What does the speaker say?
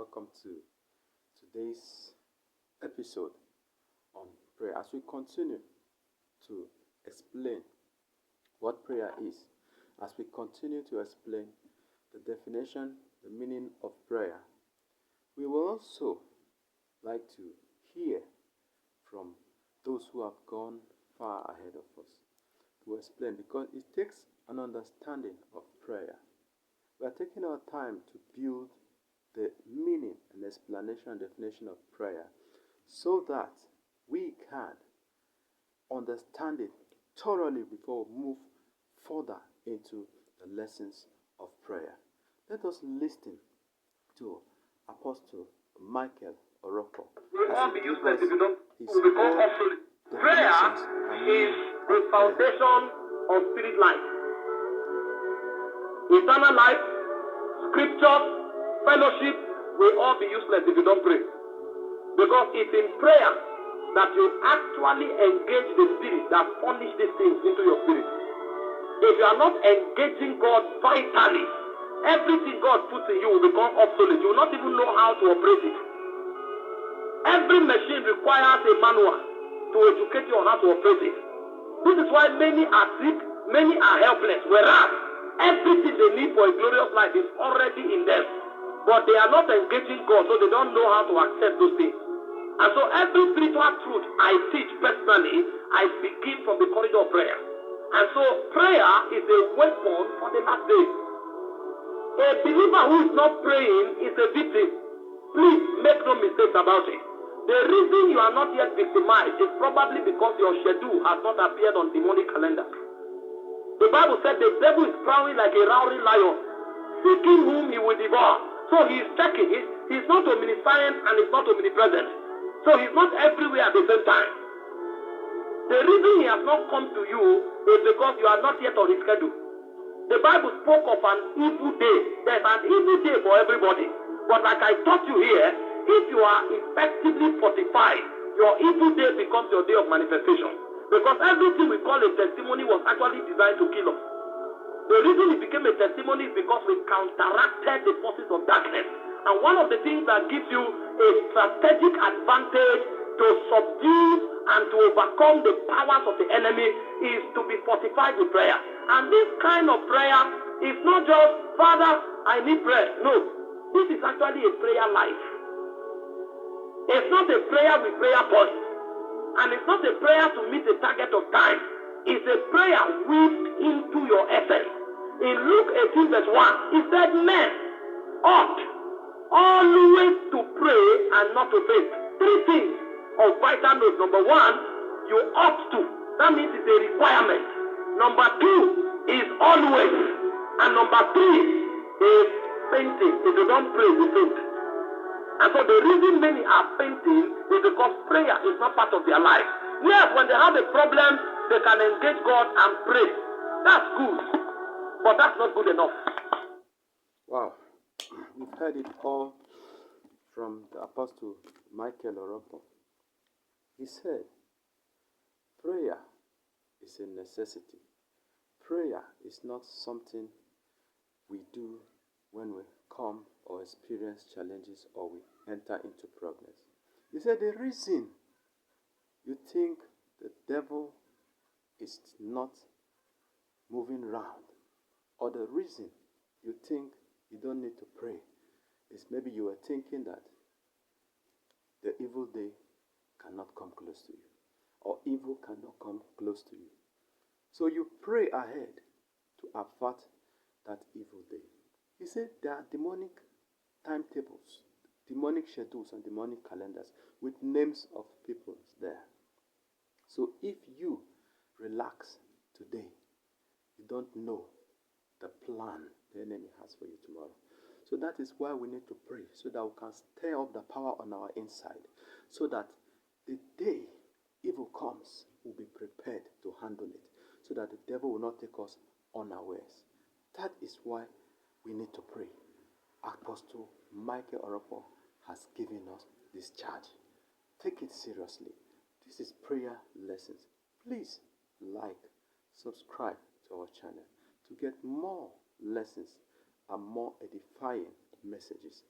welcome to today's episode on prayer. As we continue to explain what prayer is, as we continue to explain the definition, the meaning of prayer, we will also like to hear from those who have gone far ahead of us to explain, because it takes an understanding of prayer. We are taking our time to build the meaning and explanation and definition of prayer so that we can understand it thoroughly before we move further into the lessons of prayer. Let us listen to Apostle Michael Orokpo as he gives us his own definitions and meaning the foundation of spirit life. Eternal life, scripture, fellowship will all be useless if you don't pray. Because it's in prayer that you actually engage the spirit that furnish these things into your spirit. If you are not engaging God vitally, everything God puts in you will become obsolete. You will not even know how to operate it. Every machine requires a manual to educate you on how to operate it. This is why many are sick, many are helpless, whereas everything they need for a glorious life is already in them. But they are not engaging God, so they don't know how to access those things. And so every spiritual truth I teach personally, I begin from the corridor of prayer. And so prayer is a weapon for the last days. A believer who is not praying is a victim. Please make no mistakes about it. The reason you are not yet victimized is probably because your schedule has not appeared on demonic calendar. The Bible said the devil is prowling like a roaring lion, seeking whom he will devour. So he is checking. He's not omniscient and he's not omnipresent. So he's not everywhere at the same time. The reason he has not come to you is because you are not yet on his schedule. The Bible spoke of an evil day. There's an evil day for everybody. But like I taught you here, if you are effectively fortified, your evil day becomes your day of manifestation. Because everything we call a testimony was actually designed to kill us. The reason it became a testimony is because we counteracted the forces of darkness. And one of the things that gives you a strategic advantage to subdue and to overcome the powers of the enemy is to be fortified with prayer. And this kind of prayer is not just, Father, I need prayer. No, this is actually a prayer life. It's not a prayer with prayer points. And it's not a prayer to meet a target of time. It's a prayer weaved into your essence. In Luke 18 verse 1, he said, men ought always to pray and not to faint. Three things of vital note. Number one, you ought to. That means it's a requirement. Number two is always. And number three is fainting. If you don't pray, you faint. And so the reason many are fainting is because prayer is not part of their life. Yes, when they have a problem, they can engage God and pray. That's good. But that's not good enough. Wow. We've heard it all from the Apostle Michael Orokpo. He said, prayer is a necessity. Prayer is not something we do when we come or experience challenges or we enter into problems. He said the reason you think the devil is not moving around, or the reason you think you don't need to pray, is maybe you were thinking that the evil day cannot come close to you, or evil cannot come close to you. So you pray ahead to avert that evil day. He said there are demonic timetables, demonic schedules, and demonic calendars with names of people there. So if you relax today, you don't know the plan the enemy has for you tomorrow. So that is why we need to pray, so that we can stir up the power on our inside, so that the day evil comes, we'll be prepared to handle it, so that the devil will not take us unawares. That is why we need to pray. Apostle Michael Orokpo has given us this charge. Take it seriously. This is prayer lessons. Please like, subscribe to our channel to get more lessons and more edifying messages